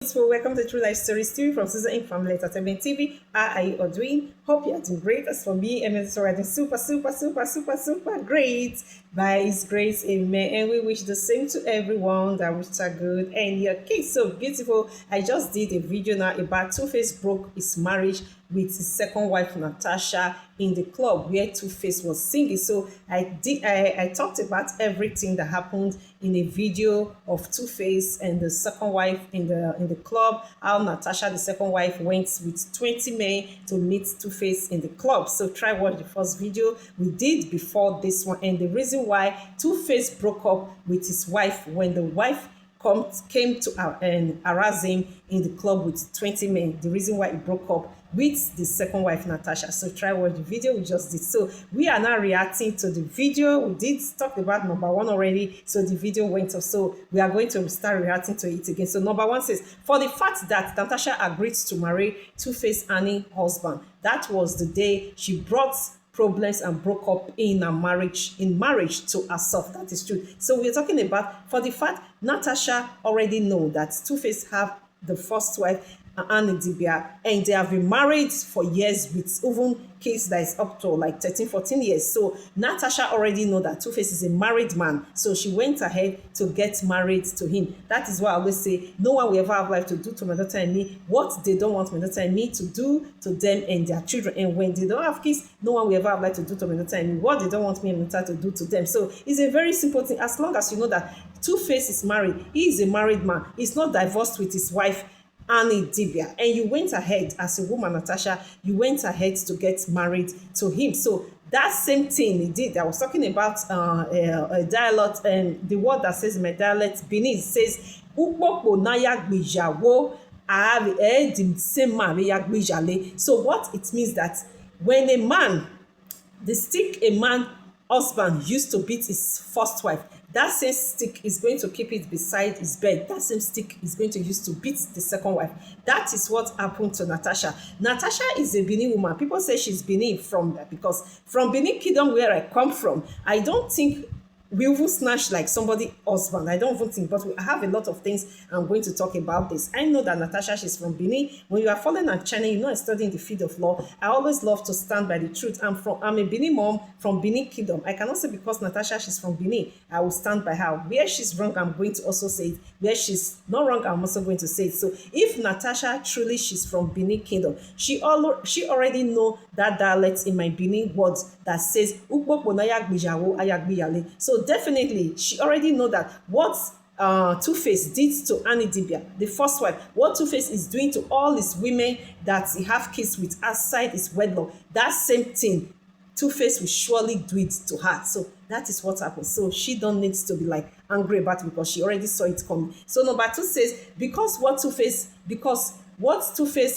So welcome to True Life Stories TV from Susan Inc. Family Entertainment TV. How are you all doing? Hope you are doing great. As for me, and it's already super great. By His grace, amen. And we wish the same to everyone that wish are good and your kids so beautiful. I just did a video now about Tuface broke his marriage with his second wife Natasha in the club where Tuface was singing. So I talked about everything that happened in a video of Tuface and the second wife in the club. How Natasha, the second wife, went with 20 men to meet Tuface in the club. So try watch the first video we did before this one, and the reason why Tuface broke up with his wife when the wife came to and harass him in the club with 20 men. The reason why he broke up with the second wife, Natasha. So try watch the video we just did. So we are now reacting to the video. We did talk about number one already, so the video went up. So we are going to start reacting to it again. So number one says, for the fact that Natasha agreed to marry Tuface Annie husband, that was the day she brought problems and broke up in marriage to herself. That is true. So we're talking about for the fact Natasha already know that Tuface have the first wife, Annie Dibia, and they have been married for years with even case that is up to like 13-14 years. So Natasha already know that Tuface is a married man, so she went ahead to get married to him. That is why I always say no one will ever have life to do to my daughter and me what they don't want my daughter and me to do to them and their children. And when they don't have kids, no one will ever have life to do to my daughter and me what they don't want me and my daughter to do to them. So it's a very simple thing. As long as you know that Tuface is married, he is a married man, he's not divorced with his wife Annie Dibia, and you went ahead as a woman, Natasha, you went ahead to get married to him. So that same thing he did. I was talking about a dialect, and the word that says in my dialect, Benin says, "Ukpopo na yagbijawo So what it means that when a man, the stick a man husband used to beat his first wife, that same stick is going to keep it beside his bed. That same stick is going to use to beat the second wife. That is what happened to Natasha. Natasha is a Benin woman. People say she's Benin because from Benin Kingdom, where I come from, I don't think we will snatch like somebody husband. I don't even think, but I have a lot of things I'm going to talk about this. I know that Natasha, she's from Benin. When you are following our channel, you know I study in the field of law. I always love to stand by the truth. I'm a Benin mom from Benin Kingdom. I cannot say because Natasha, she's from Benin, I will stand by her. Where she's wrong, I'm going to also say it. Where she's not wrong, I'm also going to say it. So if Natasha truly she's from Benin Kingdom, she already know that dialect in my Benin words that says so definitely she already know that what Tuface did to Annie Dibia, the first wife, what Tuface is doing to all his women that he have kids with outside his wedlock, that same thing Tuface will surely do it to her. So that is what happened. So she don't need to be like angry about it because she already saw it coming. So number two says, because what Tuface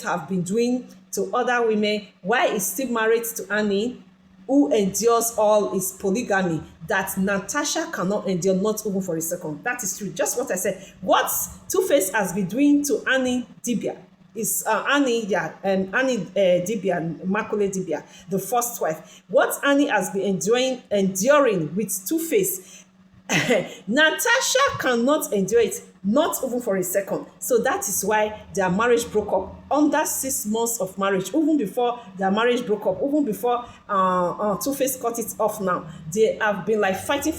have been doing to other women while he's still married to Annie, who endures all his polygamy, that Natasha cannot endure, not even for a second. That is true. Just what I said. What Tuface has been doing to Annie Dibia is Annie Dibia, Makule Dibia, the first wife. What Annie has been enduring with Tuface, Natasha cannot endure it, not even for a second. So that is why their marriage broke up. Under 6 months of marriage, even before their marriage broke up, even before Tuface cut it off now, they have been like fighting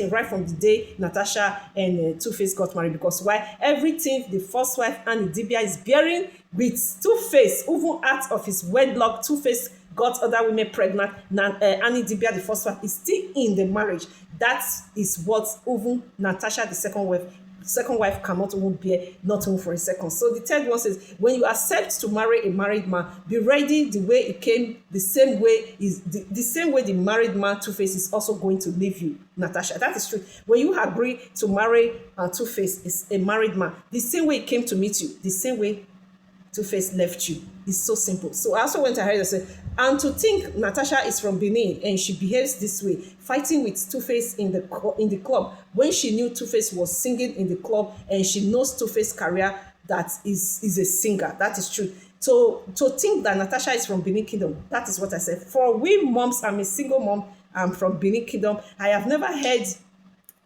right from the day Natasha and Tuface got married. Because why? Everything the first wife Annie Dibia is bearing with Tuface, even out of his wedlock, Tuface got other women pregnant. Now, Annie Dibia, the first wife, is still in the marriage. That is what even Natasha, the second wife cannot even bear, not even for a second. So the third one says, when you accept to marry a married man, be ready the way it came, the same way the married man Tuface is also going to leave you, Natasha. That is true. When you agree to marry Tuface, is a married man, the same way it came to meet you, the same way Tuface left you. It's so simple. So I also went ahead and said, and to think Natasha is from Benin and she behaves this way, fighting with Tuface in the club, when she knew Tuface was singing in the club and she knows Tuface's career that is a singer. That is true. To think that Natasha is from Benin Kingdom, that is what I said. For we moms, I'm a single mom, I'm from Benin Kingdom. I have never heard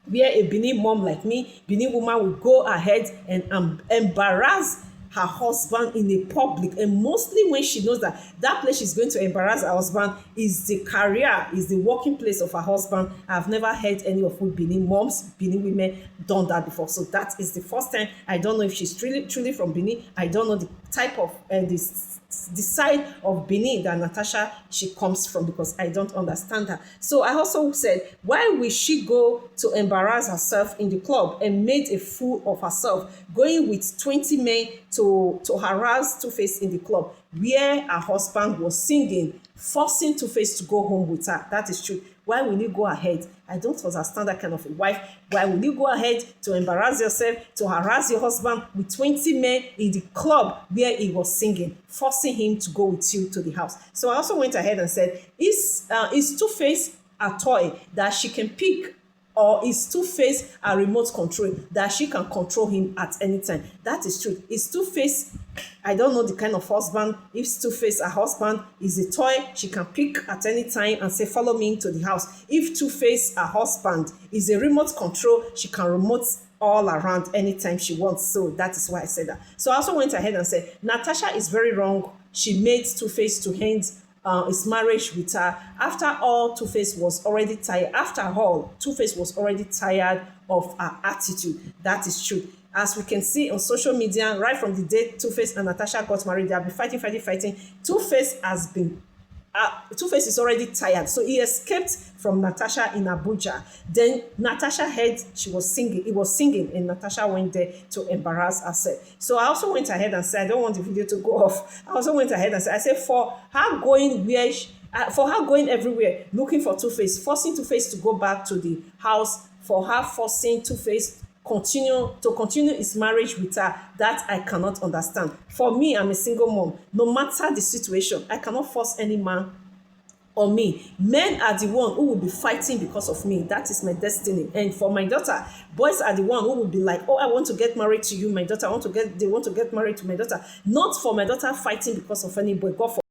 where a Benin mom like me, Benin woman will go ahead and embarrass her husband in a public, and mostly when she knows that that place she's going to embarrass her husband is the career, is the working place of her husband. I've never heard any of you Benin moms, Benin women done that before. So that is the first time. I don't know if she's truly from Benin. I don't know the type of the side of Benin that Natasha she comes from, because I don't understand her. So I also said, why will she go to embarrass herself in the club and made a fool of herself, going with 20 men to harass Tuface in the club where her husband was singing, forcing Tuface to go home with her? That is true. Why will you go ahead? I don't understand that kind of a wife. Why will you go ahead to embarrass yourself, to harass your husband with 20 men in the club where he was singing, forcing him to go with you to the house? So I also went ahead and said, is Tuface a toy that she can pick, or is Tuface a remote control that she can control him at any time? That is true. Is Tuface, I don't know the kind of husband. If Tuface, her husband, is a toy she can pick at any time and say, follow me into the house. If Tuface, her husband, is a remote control, she can remote all around anytime she wants. So that is why I said that. So I also went ahead and said, Natasha is very wrong. She made Tuface to end his marriage with her. After all, Tuface was already tired. After all, Tuface was already tired of her attitude. That is true. As we can see on social media, right from the day Tuface and Natasha got married, they have been fighting. Tuface is already tired, so he escaped from Natasha in Abuja. Then Natasha heard he was singing, and Natasha went there to embarrass herself. So I also went ahead and said, I don't want the video to go off. I also went ahead and said, I said, for her going everywhere looking for Tuface, forcing Tuface to go back to the house, for her forcing Tuface continue his marriage with her, that I cannot understand. For me, I'm a single mom. No matter the situation, I cannot force any man on me. Men are the one who will be fighting because of me. That is my destiny. And for my daughter, boys are the one who will be like, oh, I want to get married to you, my daughter. They want to get married to my daughter. Not for my daughter fighting because of any boy. God